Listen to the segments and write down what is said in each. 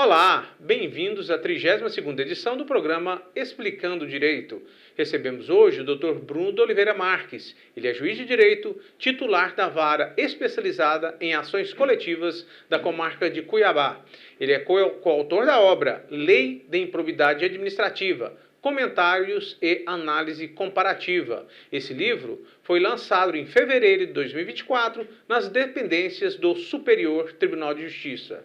Olá, bem-vindos à 32ª edição do programa Explicando Direito. Recebemos hoje o Dr. Bruno de Oliveira Marques. Ele é juiz de direito, titular da vara especializada em ações coletivas da comarca de Cuiabá. Ele é coautor da obra Lei de Improbidade Administrativa, Comentários e Análise Comparativa. Esse livro foi lançado em fevereiro de 2024 nas dependências do Superior Tribunal de Justiça.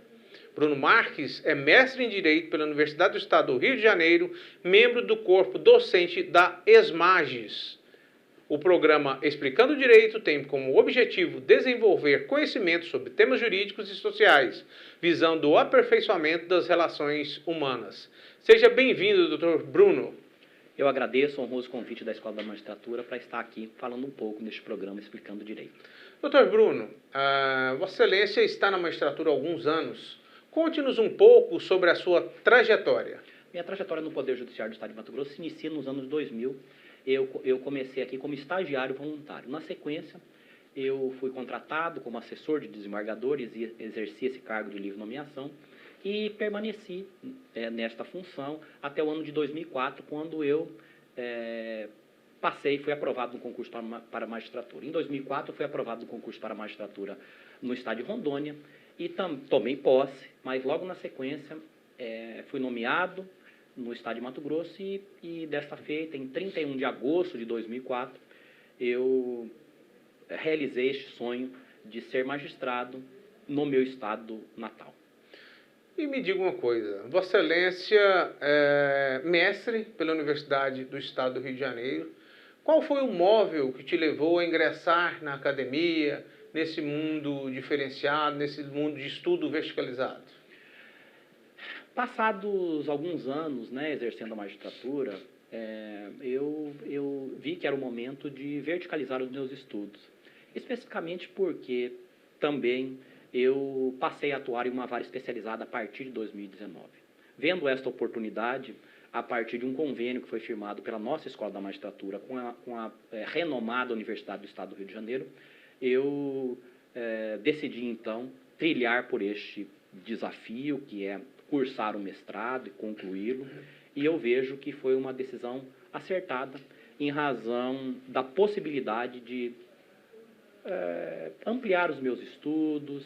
Bruno Marques é mestre em Direito pela Universidade do Estado do Rio de Janeiro, membro do corpo docente da ESMAGES. O programa Explicando Direito tem como objetivo desenvolver conhecimento sobre temas jurídicos e sociais, visando o aperfeiçoamento das relações humanas. Seja bem-vindo, Dr. Bruno. Eu agradeço o honroso convite da Escola da Magistratura para estar aqui falando um pouco neste programa Explicando Direito. Dr. Bruno, Vossa Excelência está na magistratura há alguns anos. Conte-nos um pouco sobre a sua trajetória. Minha trajetória no Poder Judiciário do Estado de Mato Grosso se inicia nos anos 2000. Eu comecei aqui como estagiário voluntário. Na sequência, eu fui contratado como assessor de desembargadores e exerci esse cargo de livre nomeação e permaneci nesta função até o ano de 2004, quando eu fui aprovado no concurso para a magistratura. Em 2004, eu fui aprovado no concurso para a magistratura no estado de Rondônia e tomei posse, mas logo na sequência fui nomeado no estado de Mato Grosso e desta feita, em 31 de agosto de 2004, eu realizei este sonho de ser magistrado no meu estado natal. E me diga uma coisa, Vossa Excelência é mestre pela Universidade do Estado do Rio de Janeiro. Qual foi o móvel que te levou a ingressar na academia, nesse mundo diferenciado, nesse mundo de estudo verticalizado? Passados alguns anos, exercendo a magistratura, eu vi que era o momento de verticalizar os meus estudos. Especificamente porque também eu passei a atuar em uma vara especializada a partir de 2019. Vendo esta oportunidade, a partir de um convênio que foi firmado pela nossa Escola da Magistratura com a renomada Universidade do Estado do Rio de Janeiro, eu decidi, então, trilhar por este desafio, que é cursar o mestrado e concluí-lo, e eu vejo que foi uma decisão acertada em razão da possibilidade de ampliar os meus estudos,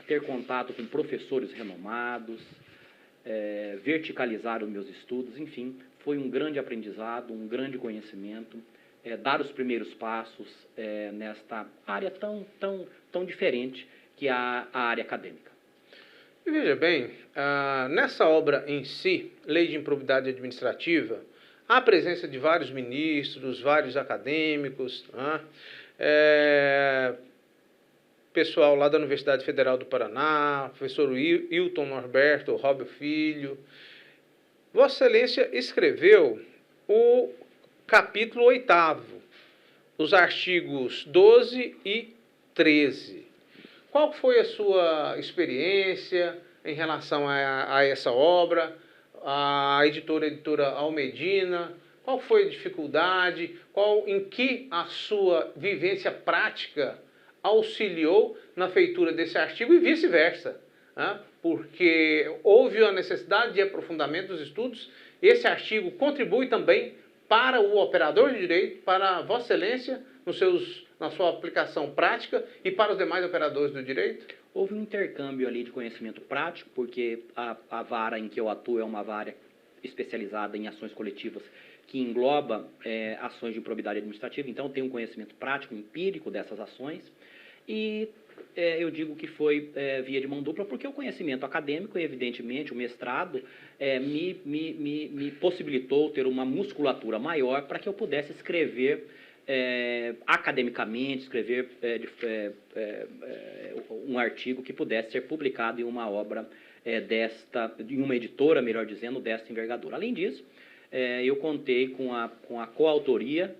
ter contato com professores renomados, verticalizar os meus estudos, enfim, foi um grande aprendizado, um grande conhecimento, dar os primeiros passos nesta área tão diferente que é a área acadêmica. E veja bem, nessa obra em si, Lei de Improbidade Administrativa, há a presença de vários ministros, vários acadêmicos, pessoal lá da Universidade Federal do Paraná, professor Hilton Norberto, Róbio Filho. Vossa Excelência escreveu o capítulo 8º, os artigos 12 e 13. Qual foi a sua experiência em relação a essa obra? A editora Almedina, qual foi a dificuldade? Em que a sua vivência prática auxiliou na feitura desse artigo e vice-versa? Porque houve a necessidade de aprofundamento dos estudos. Esse artigo contribui também para o operador de direito, para Vossa Excelência, na sua aplicação prática e para os demais operadores do direito? Houve um intercâmbio ali de conhecimento prático, porque a vara em que eu atuo é uma vara especializada em ações coletivas que engloba ações de improbidade administrativa, então eu tenho um conhecimento prático, empírico dessas ações, e eu digo que foi via de mão dupla, porque o conhecimento acadêmico, evidentemente, o mestrado, me possibilitou ter uma musculatura maior para que eu pudesse escrever academicamente, escrever um artigo que pudesse ser publicado em uma obra em uma editora, melhor dizendo, desta envergadura. Além disso, eu contei com a coautoria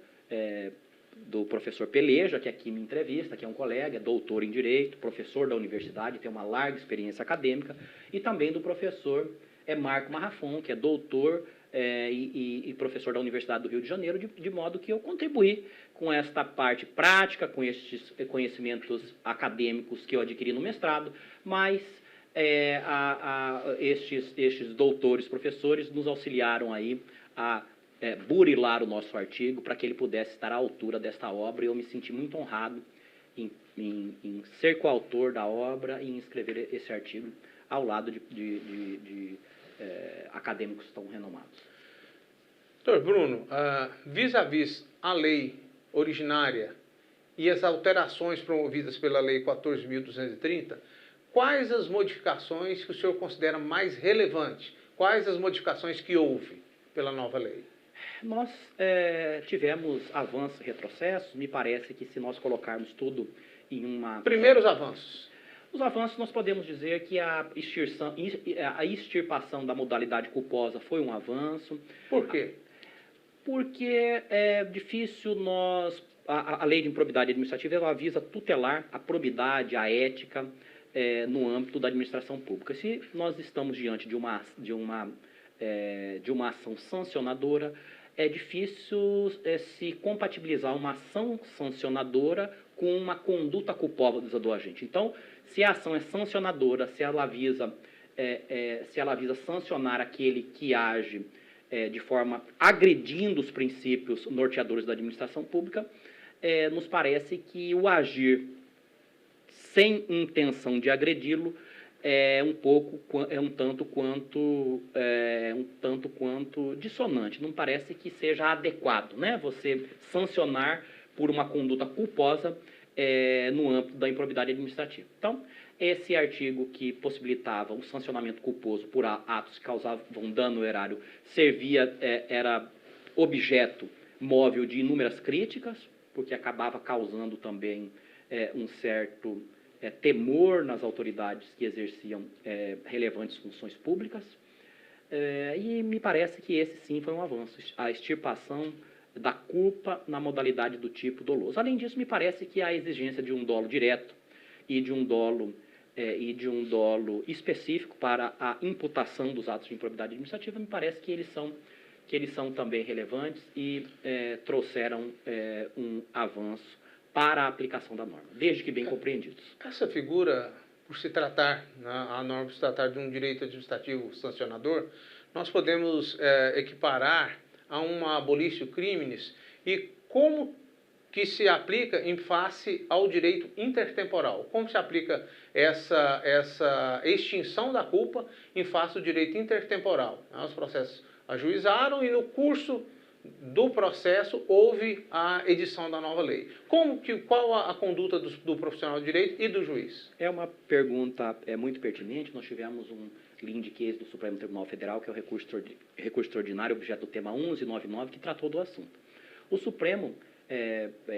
do professor Peleja, que aqui me entrevista, que é um colega, é doutor em Direito, professor da universidade, tem uma larga experiência acadêmica, e também do professor Marco Marrafon, que é doutor e professor da Universidade do Rio de Janeiro, de modo que eu contribuí com esta parte prática, com estes conhecimentos acadêmicos que eu adquiri no mestrado, mas estes doutores, professores, nos auxiliaram aí a burilar o nosso artigo para que ele pudesse estar à altura desta obra, e eu me senti muito honrado em ser coautor da obra e em escrever esse artigo ao lado de acadêmicos tão renomados. Doutor Bruno, vis-à-vis a lei originária e as alterações promovidas pela Lei 14.230, quais as modificações que o senhor considera mais relevantes? Quais as modificações que houve pela nova lei? Nós tivemos avanços e retrocessos. Me parece que, se nós colocarmos tudo em uma... Primeiros avanços. Os avanços, nós podemos dizer que a extirpação da modalidade culposa foi um avanço. Por quê? Porque é difícil nós... A lei de improbidade administrativa, ela visa tutelar a probidade, a ética, no âmbito da administração pública. Se nós estamos diante de uma ação sancionadora, é difícil se compatibilizar uma ação sancionadora com uma conduta culposa do agente. Então, se a ação é sancionadora, se ela visa sancionar aquele que age de forma agredindo os princípios norteadores da administração pública, nos parece que o agir sem intenção de agredi-lo é um tanto quanto dissonante. Não parece que seja adequado, né? Você sancionar por uma conduta culposa no âmbito da improbidade administrativa. Então, esse artigo que possibilitava o sancionamento culposo por atos que causavam dano ao erário era objeto móvel de inúmeras críticas, porque acabava causando também um certo temor nas autoridades que exerciam relevantes funções públicas, e me parece que esse sim foi um avanço, a extirpação da culpa na modalidade do tipo doloso. Além disso, me parece que a exigência de um dolo direto e de um dolo específico para a imputação dos atos de improbidade administrativa, me parece que eles são também relevantes e trouxeram um avanço para a aplicação da norma, desde que bem compreendidos. Essa figura, por se tratar, a norma se tratar de um direito administrativo sancionador, nós podemos equiparar a uma abolitio criminis, e como que se aplica em face ao direito intertemporal? Como se aplica essa extinção da culpa em face do direito intertemporal? Os processos ajuizaram e no curso do processo houve a edição da nova lei. Qual a conduta do profissional de direito e do juiz? É uma pergunta muito pertinente. Nós tivemos um linde case do Supremo Tribunal Federal, que é o recurso extraordinário, objeto do tema 1199, que tratou do assunto. O Supremo,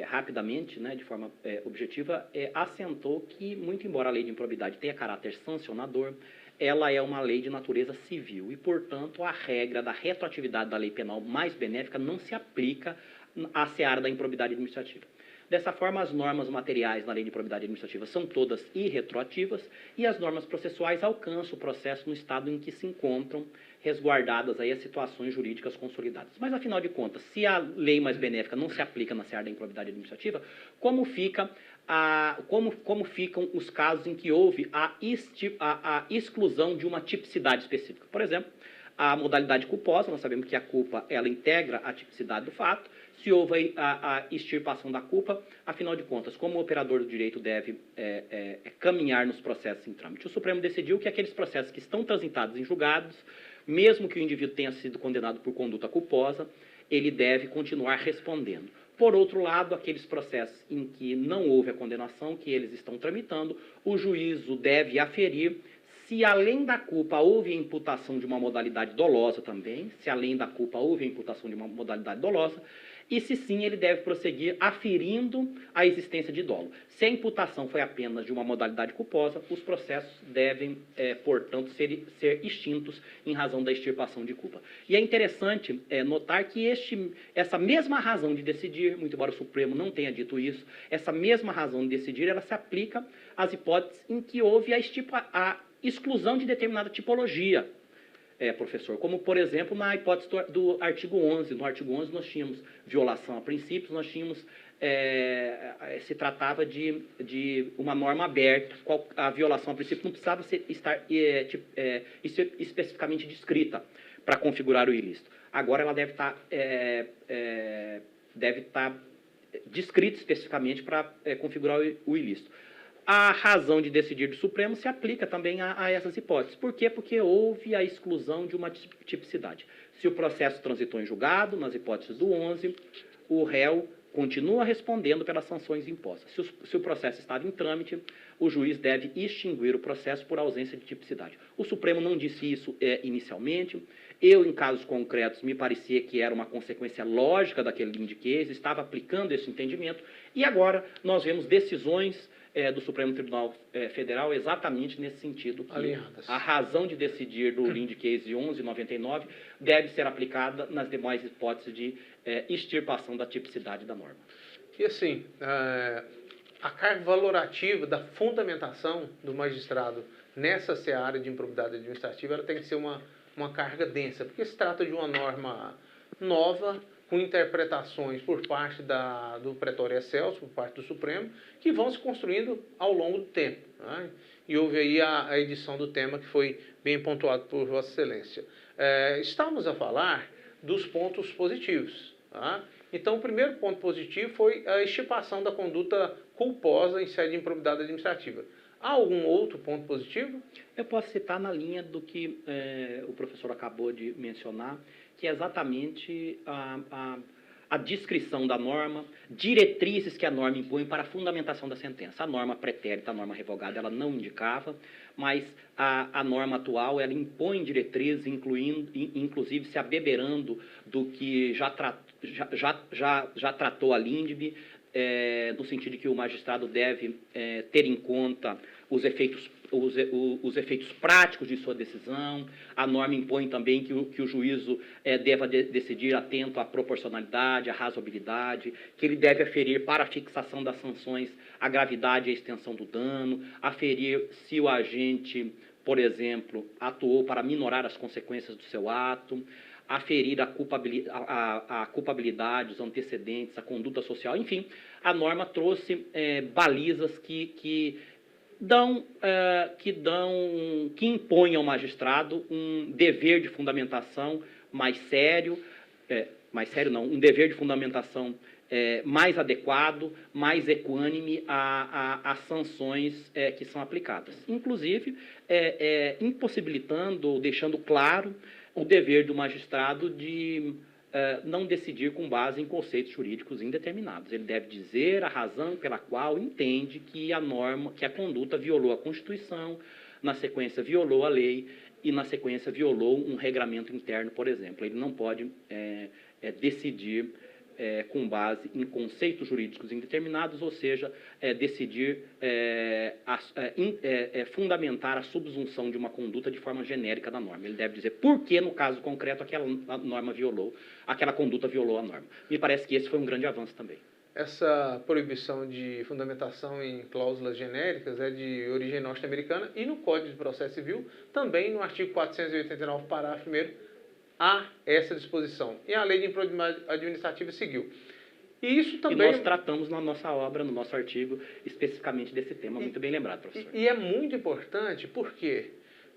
rapidamente, né, de forma objetiva, assentou que, muito embora a lei de improbidade tenha caráter sancionador, ela é uma lei de natureza civil e, portanto, a regra da retroatividade da lei penal mais benéfica não se aplica à seara da improbidade administrativa. Dessa forma, as normas materiais na lei de improbidade administrativa são todas irretroativas e as normas processuais alcançam o processo no estado em que se encontram resguardadas aí as situações jurídicas consolidadas. Mas, afinal de contas, se a lei mais benéfica não se aplica na seara da improbidade administrativa, como ficam os casos em que houve a exclusão de uma tipicidade específica? Por exemplo, a modalidade culposa, nós sabemos que a culpa ela integra a tipicidade do fato. Se houve a extirpação da culpa, afinal de contas, como o operador do direito deve caminhar nos processos em trâmite? O Supremo decidiu que aqueles processos que estão transitados em julgados, mesmo que o indivíduo tenha sido condenado por conduta culposa, ele deve continuar respondendo. Por outro lado, aqueles processos em que não houve a condenação, que eles estão tramitando, o juízo deve aferir se além da culpa houve a imputação de uma modalidade dolosa também, se além da culpa houve a imputação de uma modalidade dolosa, e se sim, ele deve prosseguir aferindo a existência de dolo. Se a imputação foi apenas de uma modalidade culposa, os processos devem, portanto, ser extintos em razão da extirpação de culpa. E é interessante notar que essa mesma razão de decidir, muito embora o Supremo não tenha dito isso, essa mesma razão de decidir, ela se aplica às hipóteses em que houve a exclusão de determinada tipologia, professor, como, por exemplo, na hipótese do artigo 11. No artigo 11 nós tínhamos violação a princípios, nós tínhamos se tratava de uma norma aberta, a violação, a princípio, não precisava estar especificamente descrita para configurar o ilícito. Agora ela deve estar descrita especificamente para configurar o ilícito. A razão de decidir do Supremo se aplica também a essas hipóteses. Por quê? Porque houve a exclusão de uma tipicidade. Se o processo transitou em julgado, nas hipóteses do 11, o réu continua respondendo pelas sanções impostas. Se o processo estava em trâmite, o juiz deve extinguir o processo por ausência de tipicidade. O Supremo não disse isso inicialmente. Eu, em casos concretos, me parecia que era uma consequência lógica daquele lead case, estava aplicando esse entendimento, e agora nós vemos decisões do Supremo Tribunal Federal exatamente nesse sentido, que alinhadas. A razão de decidir do lead case 1199 deve ser aplicada nas demais hipóteses de extirpação da tipicidade da norma. E assim, a carga valorativa da fundamentação do magistrado nessa seara de improbidade administrativa, ela tem que ser uma carga densa, porque se trata de uma norma nova, com interpretações por parte do Pretório Excelso, por parte do Supremo, que vão se construindo ao longo do tempo. Né? E houve aí a edição do tema que foi bem pontuado por Vossa Excelência. Estamos a falar dos pontos positivos. Tá? Então, o primeiro ponto positivo foi a extirpação da conduta culposa em sede de improbidade administrativa. Há algum outro ponto positivo? Eu posso citar na linha do que o professor acabou de mencionar, que é exatamente a descrição da norma, diretrizes que a norma impõe para a fundamentação da sentença. A norma pretérita, a norma revogada, ela não indicava, mas a norma atual, ela impõe diretrizes, inclusive se abeberando do que já tratou a LINDB, no sentido de que o magistrado deve ter em conta os efeitos práticos de sua decisão. A norma impõe também que o juízo deva decidir atento à proporcionalidade, à razoabilidade, que ele deve aferir para a fixação das sanções a gravidade e a extensão do dano, aferir se o agente, por exemplo, atuou para minorar as consequências do seu ato, aferir a culpabilidade, os antecedentes, a conduta social, enfim, a norma trouxe balizas que impõem ao magistrado um dever de fundamentação mais sério, um dever de fundamentação mais adequado, mais equânime às sanções que são aplicadas. Inclusive, impossibilitando ou deixando claro o dever do magistrado de não decidir com base em conceitos jurídicos indeterminados. Ele deve dizer a razão pela qual entende que a conduta violou a Constituição, na sequência violou a lei e na sequência violou um regramento interno, por exemplo. Ele não pode decidir com base em conceitos jurídicos indeterminados, ou seja, decidir fundamentar a subsunção de uma conduta de forma genérica da norma. Ele deve dizer por que, no caso concreto, aquela conduta violou a norma. Me parece que esse foi um grande avanço também. Essa proibição de fundamentação em cláusulas genéricas é de origem norte-americana e no Código de Processo Civil, também no artigo 489, parágrafo 1º, há essa disposição. E a lei de improbidade administrativa seguiu. E isso também... E nós tratamos na nossa obra, no nosso artigo, especificamente desse tema. Muito bem lembrado, professor. E é muito importante, por quê?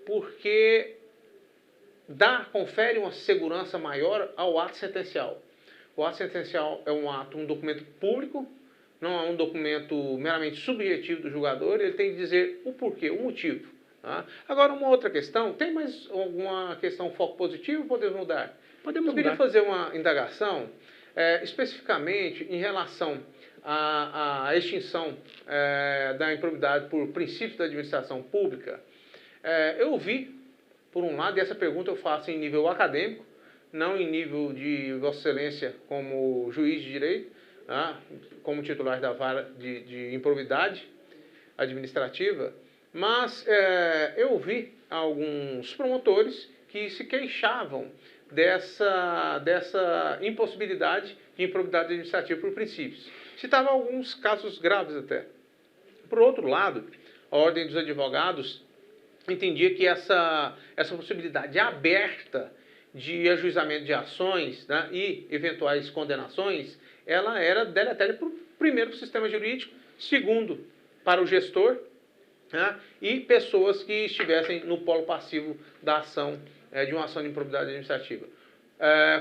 Porque confere uma segurança maior ao ato sentencial. O ato sentencial é um documento público, não é um documento meramente subjetivo do julgador, ele tem que dizer o porquê, o motivo. Agora, uma outra questão, tem mais alguma questão foco positivo ou podemos mudar? Podemos mudar. Eu queria fazer uma indagação, especificamente em relação à extinção da improbidade por princípios da administração pública. Eu vi, por um lado, e essa pergunta eu faço em nível acadêmico, não em nível de Vossa Excelência como juiz de direito, como titular da vara de improbidade administrativa, mas eu vi alguns promotores que se queixavam dessa impossibilidade de improbidade administrativa por princípios. Citava alguns casos graves até. Por outro lado, a Ordem dos Advogados entendia que essa possibilidade aberta de ajuizamento de ações, né, e eventuais condenações, ela era deletéria primeiro, para o sistema jurídico, segundo, para o gestor, né, e pessoas que estivessem no polo passivo da ação, de uma ação de improbidade administrativa.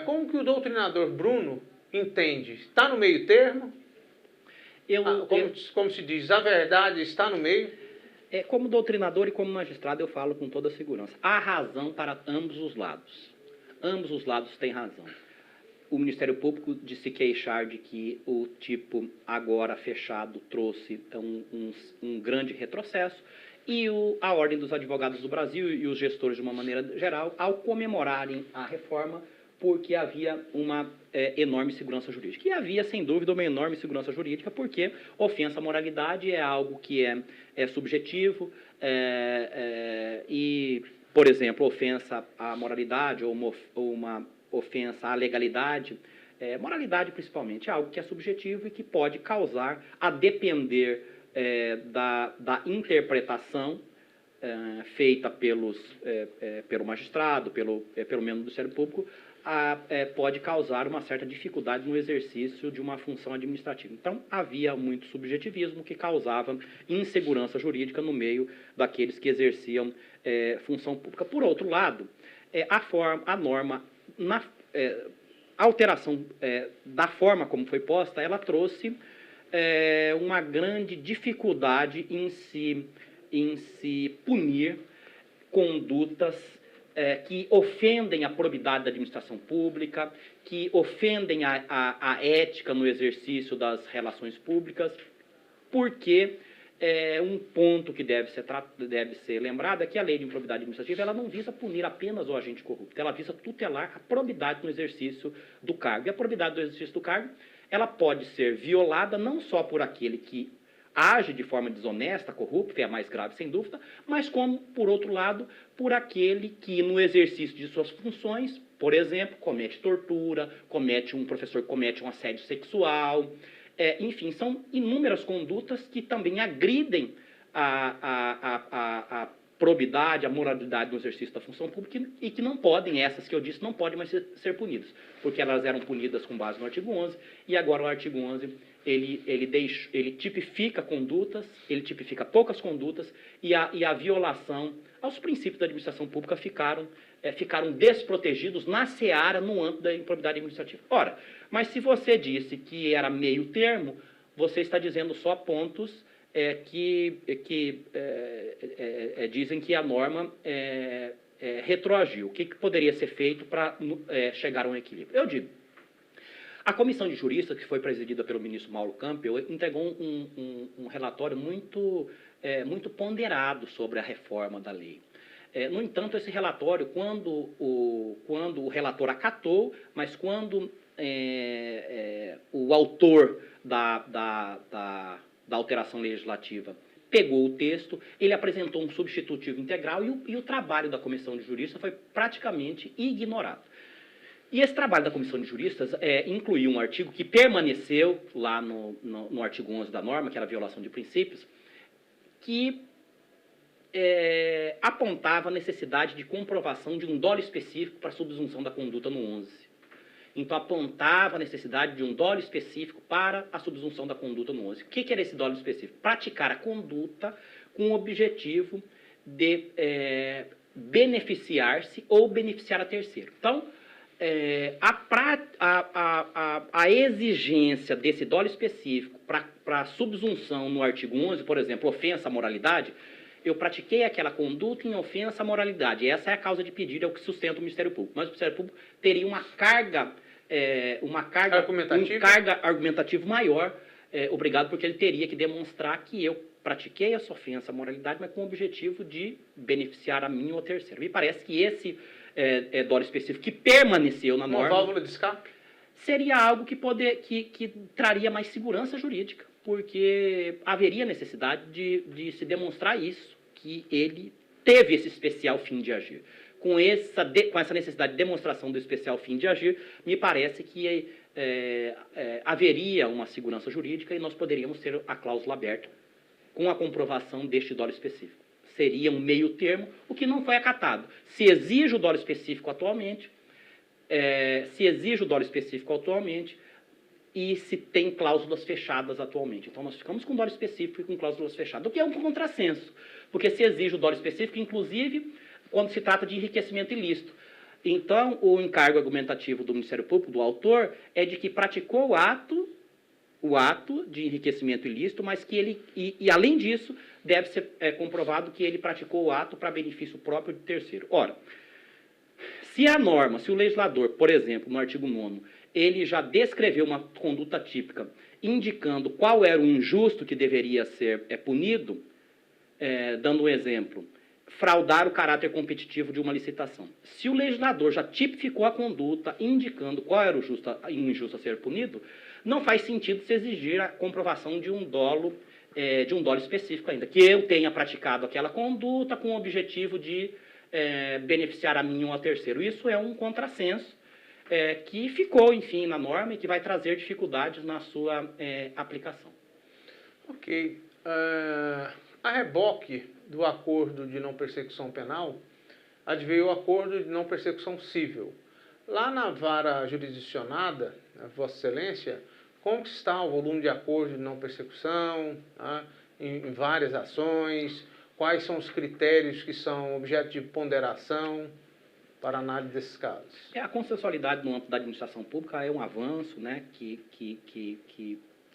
Como que o doutrinador Bruno entende? Está no meio termo? Como se diz, a verdade está no meio? Como doutrinador e como magistrado, eu falo com toda segurança. Há razão para ambos os lados. Ambos os lados têm razão. O Ministério Público de se queixar de que o tipo agora fechado trouxe um grande retrocesso, e a Ordem dos Advogados do Brasil e os gestores de uma maneira geral, ao comemorarem a reforma, porque havia uma enorme segurança jurídica. E havia, sem dúvida, uma enorme segurança jurídica, porque ofensa à moralidade é algo que é subjetivo, e, por exemplo, ofensa à moralidade ou uma ofensa à legalidade, moralidade principalmente, é algo que é subjetivo e que pode causar, a depender da interpretação feita pelo magistrado, pelo membro do Ministério Público, pode causar uma certa dificuldade no exercício de uma função administrativa. Então, havia muito subjetivismo que causava insegurança jurídica no meio daqueles que exerciam função pública. Por outro lado, a norma, a alteração da forma como foi posta, ela trouxe uma grande dificuldade em se punir condutas que ofendem a probidade da administração pública, que ofendem a ética no exercício das relações públicas, porque um ponto que deve ser lembrado é que a lei de improbidade administrativa ela não visa punir apenas o agente corrupto, ela visa tutelar a probidade no exercício do cargo. E a probidade do exercício do cargo ela pode ser violada não só por aquele que age de forma desonesta, corrupta, é a mais grave sem dúvida, mas como, por outro lado, por aquele que no exercício de suas funções, por exemplo, comete tortura, um professor comete um assédio sexual, enfim, são inúmeras condutas que também agridem a probidade, a moralidade no exercício da função pública e que não podem, essas que eu disse, não podem mais ser punidas, porque elas eram punidas com base no artigo 11 e agora o artigo 11 ele tipifica condutas, ele tipifica poucas condutas e a violação aos princípios da administração pública ficaram desprotegidos na seara, no âmbito da improbidade administrativa. Ora, mas se você disse que era meio termo, você está dizendo só pontos que dizem que a norma retroagiu. O que poderia ser feito para chegar a um equilíbrio? Eu digo, a comissão de juristas, que foi presidida pelo ministro Mauro Campbell, entregou um relatório muito ponderado sobre a reforma da lei. No entanto, esse relatório, quando o relator acatou, mas quando o autor da alteração legislativa pegou o texto, ele apresentou um substitutivo integral e o trabalho da comissão de juristas foi praticamente ignorado. E esse trabalho da comissão de juristas incluiu um artigo que permaneceu lá no artigo 11 da norma, que era a violação de princípios, que apontava a necessidade de comprovação de um dolo específico para a subsunção da conduta no 11. Então, apontava a necessidade de um dolo específico para a subsunção da conduta no 11. O que era esse dolo específico? Praticar a conduta com o objetivo de beneficiar-se ou beneficiar a terceiro. Então, a exigência desse dolo específico para a subsunção no artigo 11, por exemplo, ofensa à moralidade, eu pratiquei aquela conduta em ofensa à moralidade. Essa é a causa de pedido, é o que sustenta o Ministério Público. Mas o Ministério Público teria uma carga argumentativa maior, obrigado, porque ele teria que demonstrar que eu pratiquei essa ofensa à moralidade, mas com o objetivo de beneficiar a mim ou a terceiro. Me parece que esse dolo específico que permaneceu na norma... Uma válvula de escape? Seria algo que traria mais segurança jurídica, porque haveria necessidade de se demonstrar isso, que ele teve esse especial fim de agir. Com essa necessidade de demonstração do especial fim de agir, me parece que haveria uma segurança jurídica e nós poderíamos ter a cláusula aberta com a comprovação deste dolo específico. Seria um meio termo, o que não foi acatado. Se exige o dolo específico atualmente, e se tem cláusulas fechadas atualmente. Então, nós ficamos com dolo específico e com cláusulas fechadas, o que é um contrassenso, porque se exige o dolo específico, inclusive, quando se trata de enriquecimento ilícito. Então, o encargo argumentativo do Ministério Público, do autor, é de que praticou o ato de enriquecimento ilícito, mas que ele, além disso, deve ser comprovado que ele praticou o ato para benefício próprio de terceiro. Ora, se a norma, se o legislador, por exemplo, no artigo 9º, ele já descreveu uma conduta típica, indicando qual era o injusto que deveria ser punido, dando um exemplo, fraudar o caráter competitivo de uma licitação. Se o legislador já tipificou a conduta, indicando qual era o injusto a ser punido, não faz sentido se exigir a comprovação de um dolo específico ainda, que eu tenha praticado aquela conduta com o objetivo de beneficiar a mim ou a terceiro. Isso é um contrassenso que ficou, enfim, na norma e que vai trazer dificuldades na sua aplicação. Ok. A reboque do acordo de não persecução penal, adveio o acordo de não persecução civil. Lá na vara jurisdicionada, Vossa Excelência, como que está o volume de acordo de não persecução, em várias ações? Quais são os critérios que são objeto de ponderação para análise desses casos? A consensualidade no âmbito da administração pública é um avanço, né, que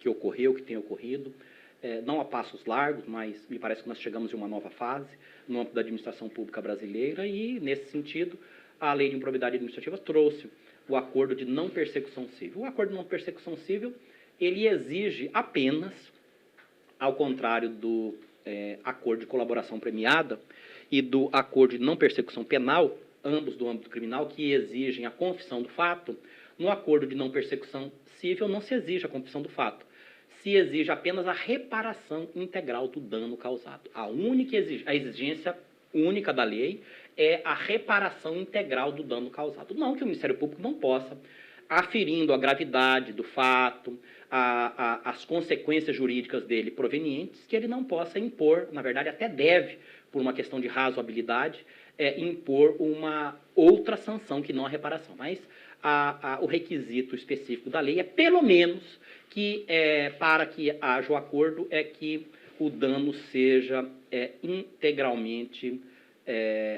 ocorreu, que tem ocorrido. Não a passos largos, mas me parece que nós chegamos em uma nova fase no âmbito da administração pública brasileira e, nesse sentido, a Lei de Improbidade Administrativa trouxe o acordo de não persecução civil. O acordo de não persecução civil, ele exige apenas, ao contrário do acordo de colaboração premiada e do acordo de não persecução penal, ambos do âmbito criminal, que exigem a confissão do fato, no acordo de não persecução civil não se exige a confissão do fato. Se exige apenas a reparação integral do dano causado. A exigência única da lei é a reparação integral do dano causado. Não que o Ministério Público não possa, aferindo a gravidade do fato, as consequências jurídicas dele provenientes, que ele não possa impor, na verdade até deve, por uma questão de razoabilidade, impor uma outra sanção que não a reparação. Mas o requisito específico da lei é, pelo menos, que para que haja o acordo, é que o dano seja integralmente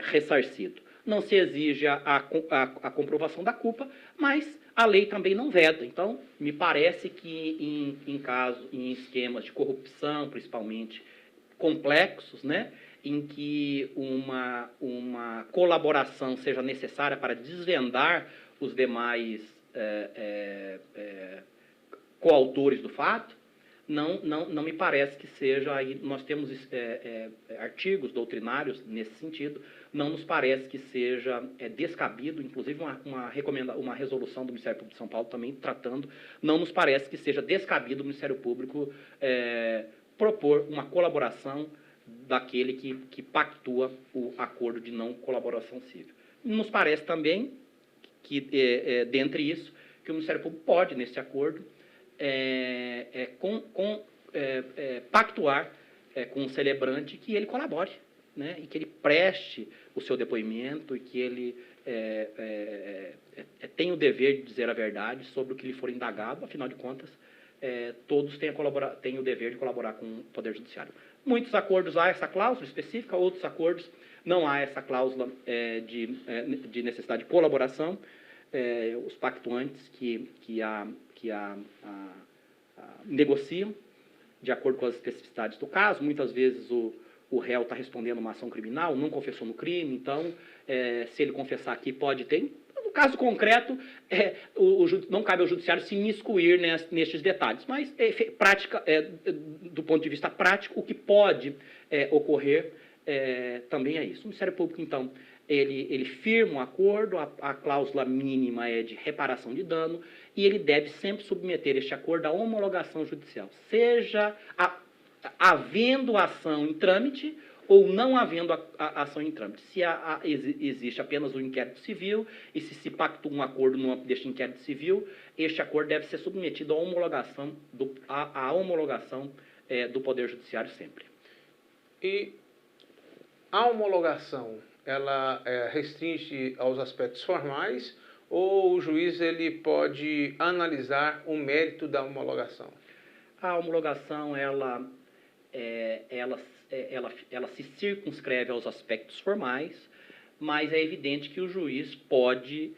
ressarcido. Não se exige a comprovação da culpa, mas a lei também não veda. Então, me parece que em esquemas de corrupção, principalmente complexos, né, em que uma colaboração seja necessária para desvendar os demais coautores do fato, não me parece que seja, aí nós temos artigos doutrinários nesse sentido, não nos parece que seja descabido, inclusive uma resolução do Ministério Público de São Paulo também tratando, não nos parece que seja descabido o Ministério Público propor uma colaboração daquele que pactua o acordo de não colaboração civil. Nos parece também que, dentre isso, que o Ministério Público pode, nesse acordo, pactuar com o celebrante que ele colabore, né, e que ele preste o seu depoimento e que ele tenha o dever de dizer a verdade sobre o que lhe for indagado. Afinal de contas, todos têm o dever de colaborar com o Poder Judiciário. Muitos acordos há essa cláusula específica, outros acordos não há essa cláusula de necessidade de colaboração. Os pactuantes que negociam de acordo com as especificidades do caso. Muitas vezes o réu está respondendo uma ação criminal, não confessou no crime, então, se ele confessar aqui, pode ter. No caso concreto, não cabe ao judiciário se imiscuir nestes detalhes, mas do ponto de vista prático, o que pode ocorrer também é isso. O Ministério Público, então, ele firma um acordo, a cláusula mínima é de reparação de dano, e ele deve sempre submeter este acordo à homologação judicial, seja havendo ação em trâmite ou não havendo ação em trâmite. Se existe apenas um inquérito civil e se pactua um acordo no âmbito deste inquérito civil, este acordo deve ser submetido à homologação do Poder Judiciário sempre. E a homologação, ela restringe aos aspectos formais ou o juiz ele pode analisar o mérito da homologação? A homologação, ela se circunscreve aos aspectos formais, mas é evidente que o juiz pode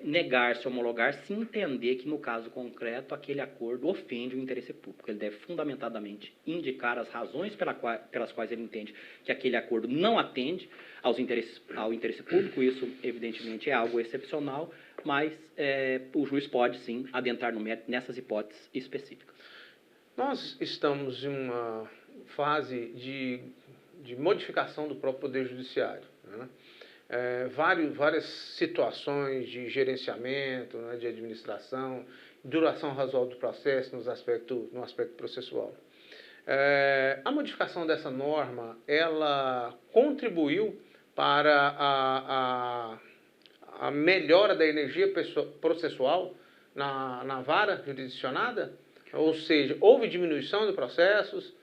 negar-se a homologar se entender que, no caso concreto, aquele acordo ofende o interesse público. Ele deve fundamentadamente indicar as razões pelas quais ele entende que aquele acordo não atende ao interesse público. Isso, evidentemente, é algo excepcional, mas o juiz pode, sim, adentrar no mérito nessas hipóteses específicas. Nós estamos em uma fase de modificação do próprio Poder Judiciário, né? Várias situações de gerenciamento, né, de administração, duração razoável do processo no aspecto processual. A modificação dessa norma, ela contribuiu para a melhora da energia processual na vara jurisdicionada? Ou seja, houve diminuição de processos,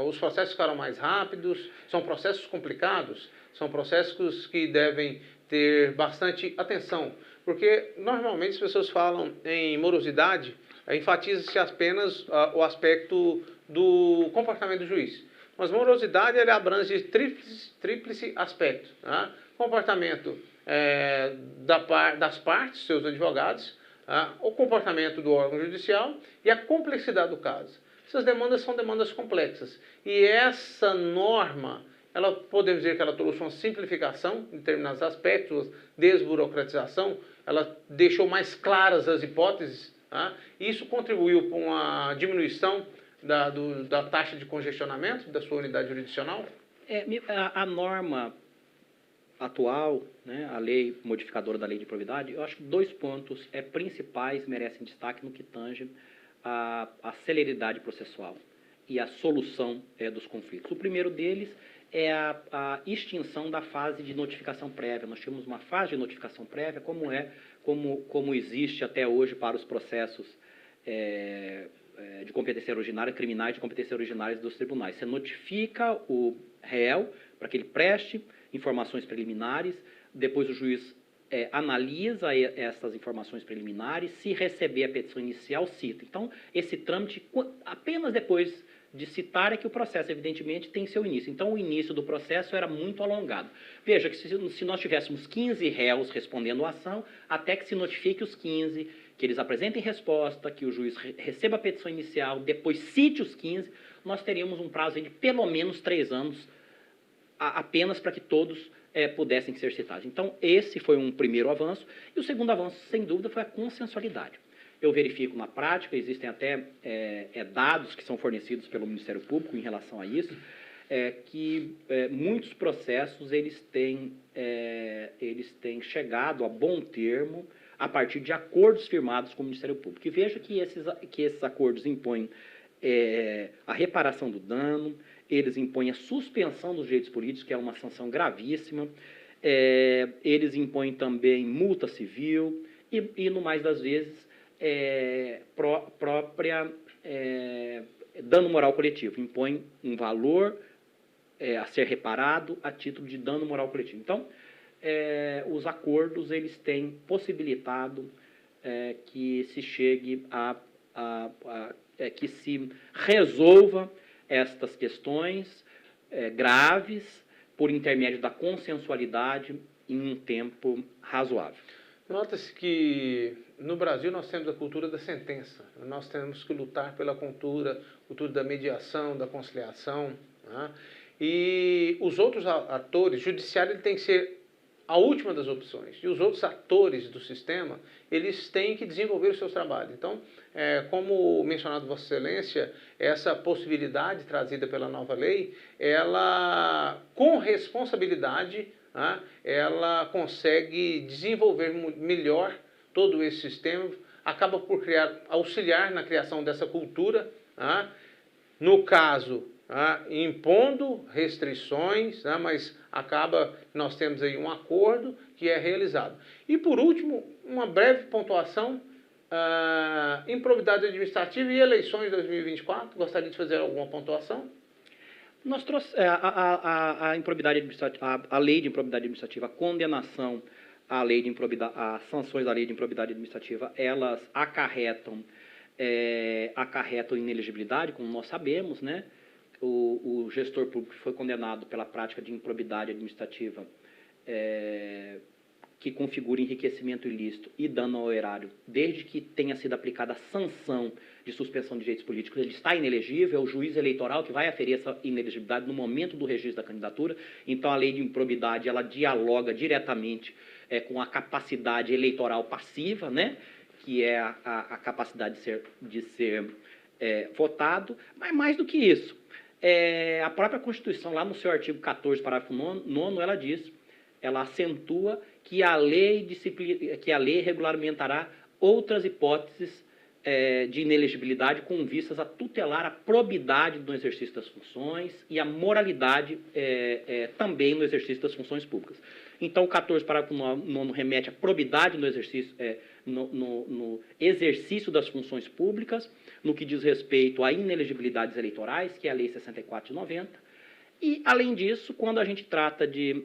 os processos ficaram mais rápidos, são processos complicados, são processos que devem ter bastante atenção, porque normalmente as pessoas falam em morosidade, enfatiza-se apenas o aspecto do comportamento do juiz. Mas morosidade ele abrange tríplice aspecto, né? Comportamento das partes, seus advogados, o comportamento do órgão judicial e a complexidade do caso. Essas demandas são demandas complexas. E essa norma, podemos dizer que ela trouxe uma simplificação em determinados aspectos, desburocratização, ela deixou mais claras as hipóteses, tá? Isso contribuiu para uma diminuição da taxa de congestionamento da sua unidade jurisdicional? A norma atual, né, a lei modificadora da lei de improbidade, eu acho que 2 pontos principais merecem destaque no que tange a celeridade processual e a solução dos conflitos. O primeiro deles é a extinção da fase de notificação prévia. Nós tínhamos uma fase de notificação prévia, como existe até hoje para os processos de competência originária, criminais de competência originária dos tribunais. Você notifica o réu para que ele preste informações preliminares, depois o juiz analisa essas informações preliminares, se receber a petição inicial, cita. Então, esse trâmite, apenas depois de citar é que o processo, evidentemente, tem seu início. Então, o início do processo era muito alongado. Veja que se nós tivéssemos 15 réus respondendo a ação, até que se notifique os 15, que eles apresentem resposta, que o juiz receba a petição inicial, depois cite os 15, nós teríamos um prazo de pelo menos 3 anos, apenas para que todos pudessem ser citados. Então, esse foi um primeiro avanço. E o segundo avanço, sem dúvida, foi a consensualidade. Eu verifico na prática, existem até dados que são fornecidos pelo Ministério Público em relação a isso, que muitos processos eles têm chegado a bom termo a partir de acordos firmados com o Ministério Público. E veja que esses acordos impõem a reparação do dano, eles impõem a suspensão dos direitos políticos, que é uma sanção gravíssima, eles impõem também multa civil e no mais das vezes, dano moral coletivo, impõe um valor a ser reparado a título de dano moral coletivo. Então, os acordos eles têm possibilitado que se chegue que se resolva estas questões graves por intermédio da consensualidade em um tempo razoável. Nota-se que no Brasil nós temos a cultura da sentença. Nós temos que lutar pela cultura da mediação, da conciliação, né? E os outros atores, o judiciário ele tem que ser a última das opções. E os outros atores do sistema, eles têm que desenvolver os seus trabalhos. Então, como mencionado Vossa Excelência, essa possibilidade trazida pela nova lei, ela, com responsabilidade, ela consegue desenvolver melhor todo esse sistema, acaba por auxiliar na criação dessa cultura, no caso, impondo restrições, mas nós temos aí um acordo que é realizado. E por último, uma breve pontuação, improbidade administrativa e eleições de 2024, gostaria de fazer alguma pontuação? Nós trouxemos a improbidade administrativa, a lei de improbidade administrativa, a condenação a lei de improbidade, as sanções da lei de improbidade administrativa, elas acarretam inelegibilidade, como nós sabemos, né? O gestor público foi condenado pela prática de improbidade administrativa que configura enriquecimento ilícito e dano ao erário, desde que tenha sido aplicada a sanção de suspensão de direitos políticos, ele está inelegível, é o juiz eleitoral que vai aferir essa inelegibilidade no momento do registro da candidatura. Então, a lei de improbidade, ela dialoga diretamente com a capacidade eleitoral passiva, né? Que é a capacidade de ser votado, mas mais do que isso, a própria Constituição, lá no seu artigo 14, parágrafo 9º, ela diz, ela acentua que a lei regulamentará outras hipóteses de inelegibilidade com vistas a tutelar a probidade no exercício das funções e a moralidade também no exercício das funções públicas. Então, o 14, parágrafo 9º remete à probidade no exercício, no exercício das funções públicas, no que diz respeito a inelegibilidades eleitorais, que é a Lei 64 de 90. E, além disso, quando a gente trata de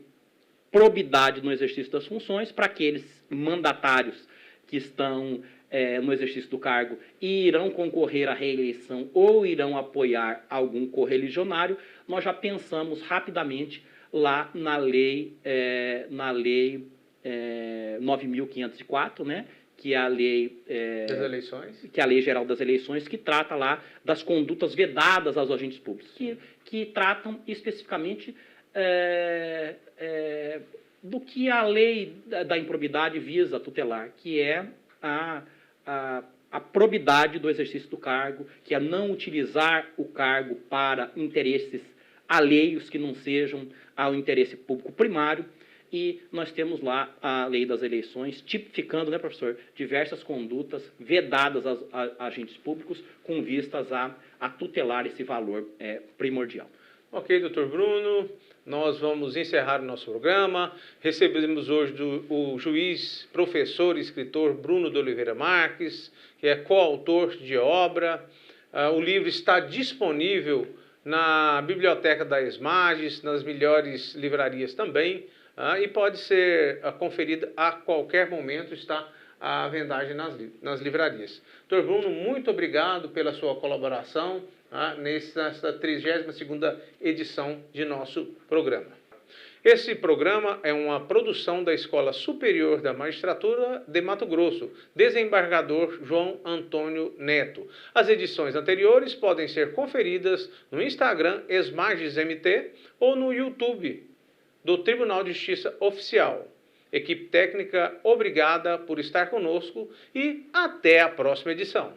probidade no exercício das funções, para aqueles mandatários que estão no exercício do cargo e irão concorrer à reeleição ou irão apoiar algum correligionário, nós já pensamos rapidamente lá na lei 9.504, né, que é a lei das eleições, que é a Lei Geral das Eleições, que trata lá das condutas vedadas aos agentes públicos, que tratam especificamente do que a lei da improbidade visa tutelar, que é a probidade do exercício do cargo, que é não utilizar o cargo para interesses alheios que não sejam ao interesse público primário. E nós temos lá a lei das eleições, tipificando, né, professor, diversas condutas vedadas a agentes públicos com vistas a tutelar esse valor primordial. Ok, doutor Bruno, nós vamos encerrar o nosso programa. Recebemos hoje o juiz, professor e escritor Bruno de Oliveira Marques, que é coautor de obra. O livro está disponível na Biblioteca da ESMAGES, nas melhores livrarias também, e pode ser conferido a qualquer momento, está à vendagem nas livrarias. Doutor Bruno, muito obrigado pela sua colaboração nesta 32ª edição de nosso programa. Esse programa é uma produção da Escola Superior da Magistratura de Mato Grosso, desembargador João Antônio Neto. As edições anteriores podem ser conferidas no Instagram ESMAGESMT ou no YouTube do Tribunal de Justiça Oficial. Equipe técnica, obrigada por estar conosco e até a próxima edição.